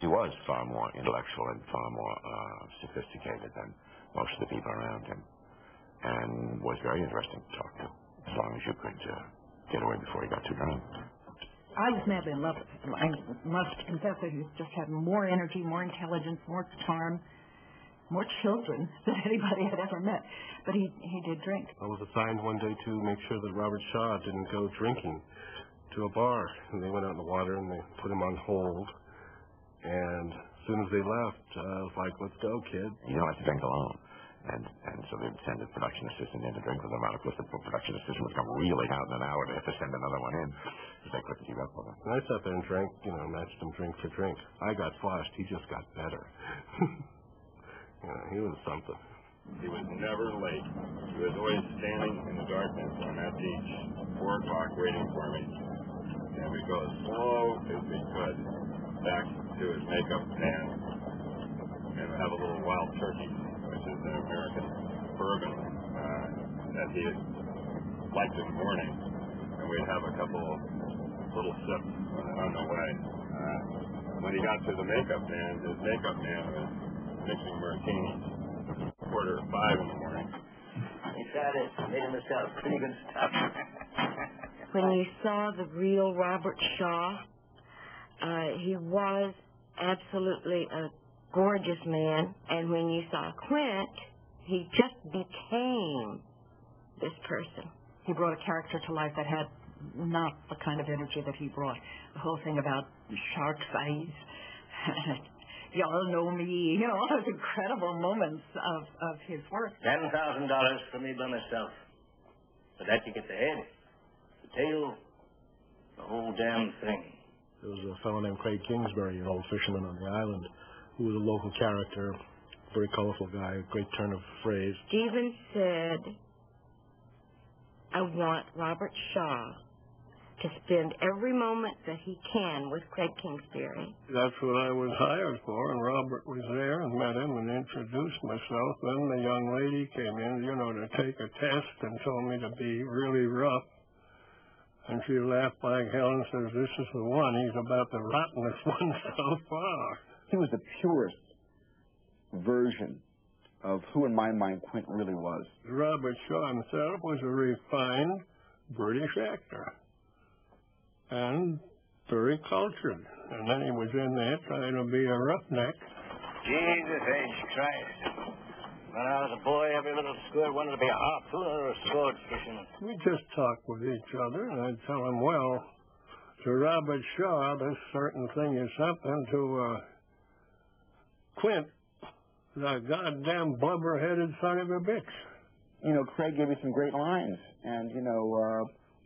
He was far more intellectual and far more sophisticated than most of the people around him, and was very interesting to talk to, as long as you could get away before he got too drunk. I was madly in love with him. I must confess that he just had more energy, more intelligence, more charm, more children than anybody had ever met. But he did drink. I was assigned one day to make sure that Robert Shaw didn't go drinking to a bar. And they went out in the water and they put him on hold. And as soon as they left, I was like, let's go, kid. You don't have to drink alone. And so they'd send a production assistant in to drink with them out. Of course, the production assistant would come reeling out in an hour. They have to send another one in because they couldn't keep up with them. And I sat there and drank, matched him drink for drink. I got flushed. He just got better. He was something. He was never late. He was always standing in the darkness on that beach, 4 o'clock, waiting for me. And we'd go as slow as we could back to his makeup stand and have a little wild turkey, which is an American bourbon that he liked in the morning. And we'd have a couple of little sips on the way. When he got to the makeup man, his makeup man was mixing martinis. 4:45 in the morning. He tried it, made it himself. Pretty good stuff. When you saw the real Robert Shaw, he was absolutely a gorgeous man. And when you saw Quint, he just became this person. He brought a character to life that had not the kind of energy that he brought. The whole thing about shark's eyes. Y'all know me, all those incredible moments of his work. $10,000 for me by myself. For that you get the head, the tail, the whole damn thing. There was a fellow named Craig Kingsbury, an old fisherman on the island, who was a local character, very colorful guy, a great turn of phrase. Stephen said, I want Robert Shaw to spend every moment that he can with Craig Kingsbury. That's what I was hired for, and Robert was there and met him and introduced myself. Then the young lady came in, to take a test and told me to be really rough. And she laughed like hell and says, this is the one. He's about the rottenest one so far. He was the purest version of who, in my mind, Quint really was. Robert Shaw himself was a refined British actor. And very cultured. And then he was in there trying to be a roughneck. Jesus H. Christ. When I was a boy, every little squirt wanted to be a harpooner or a sword fisherman. We just talked with each other, and I'd tell him, well, to Robert Shaw, this certain thing is something. To Quint, the goddamn blubber-headed son of a bitch. Craig gave me some great lines. And,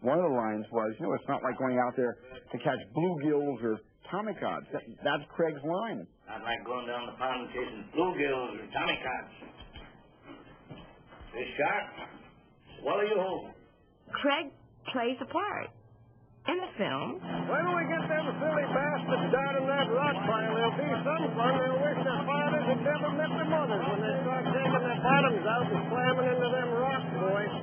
one of the lines was, it's not like going out there to catch bluegills or tommycods. That's Craig's line. Not like going down the pond chasing bluegills or tommycods. Fish shark, swallow you whole. Craig plays a part in the film. When we get them silly bastards down in that rock pile, there'll be some fun. They'll wish their fathers had never met their mothers when they start taking their bottoms out and slamming into them rocks, boys.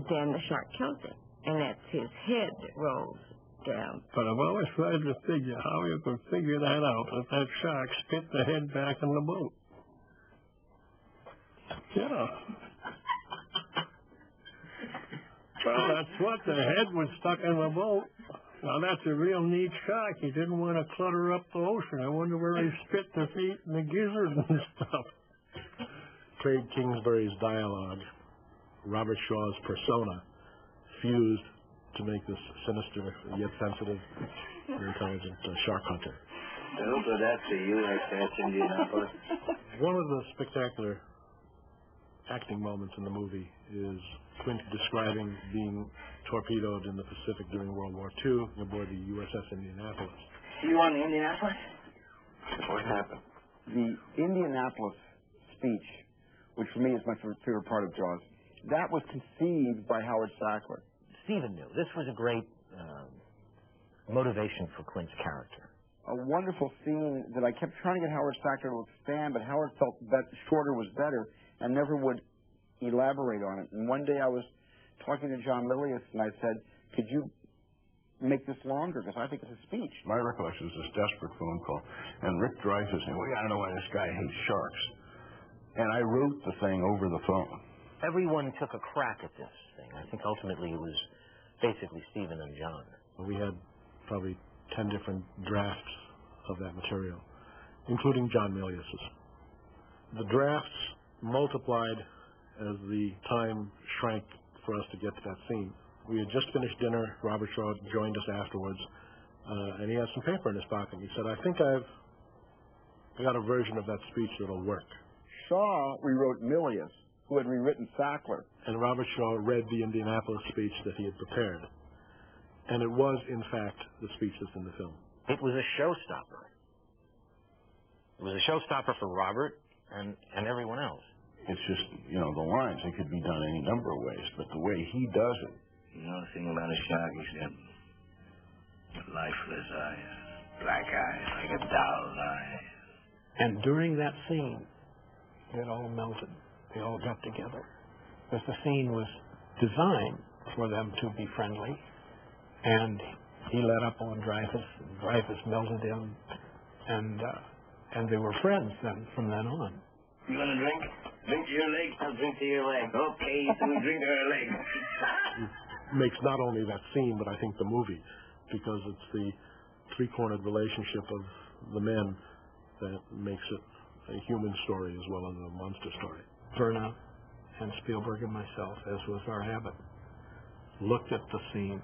Then the shark kills him. And that's his head that rolls down. But I've always tried to figure how you could figure that out, that shark spit the head back in the boat. Yeah. Well, that's what. The head was stuck in the boat. Now, that's a real neat shark. He didn't want to clutter up the ocean. I wonder where he spit the feet and the gizzards and stuff. Craig Kingsbury's dialogue, Robert Shaw's persona, fused to make this sinister yet sensitive and intelligent shark hunter. Who put that to you, that's Indianapolis? One of the spectacular acting moments in the movie is Quint describing being torpedoed in the Pacific during World War II aboard the USS Indianapolis. You on the Indianapolis? What happened? The Indianapolis speech, which for me is my favorite part of Jaws, that was conceived by Howard Sackler. Stephen knew this was a great motivation for Quint's character. A wonderful scene that I kept trying to get Howard Sackler to expand, but Howard felt that shorter was better and never would elaborate on it. And one day I was talking to John Lilius, and I said, could you make this longer? Because I think it's a speech. My recollection is this desperate phone call, and Rick Dreyfuss saying, "We got to know why this guy hates sharks." And I wrote the thing over the phone. Everyone took a crack at this thing. I think ultimately it was basically Stephen and John. We had probably 10 different drafts of that material, including John Milius's. The drafts multiplied as the time shrank for us to get to that scene. We had just finished dinner. Robert Shaw joined us afterwards, and he had some paper in his pocket. He said, "I think I got a version of that speech that'll work." Shaw rewrote Milius, who had rewritten Sackler. And Robert Shaw read the Indianapolis speech that he had prepared. And it was, in fact, the speech that's in the film. It was a showstopper. It was a showstopper for Robert and everyone else. It's just, the lines, it could be done any number of ways, but the way he does it. You know the thing about a shark is that lifeless eyes, black eyes, like a doll's eyes. And during that scene, it all melted. They all got together. Because the scene was designed for them to be friendly. And he let up on Dreyfuss, and Dreyfuss melted him. And they were friends then, from then on. You gonna drink? Drink to your leg? I'll drink to your leg. Okay, so we drink to her leg. Makes not only that scene, but I think the movie, because it's the three-cornered relationship of the men that makes it a human story as well as a monster story. Verna and Spielberg and myself, as was our habit, looked at the scene,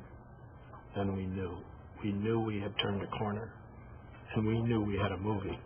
and we knew. We knew we had turned a corner, and we knew we had a movie.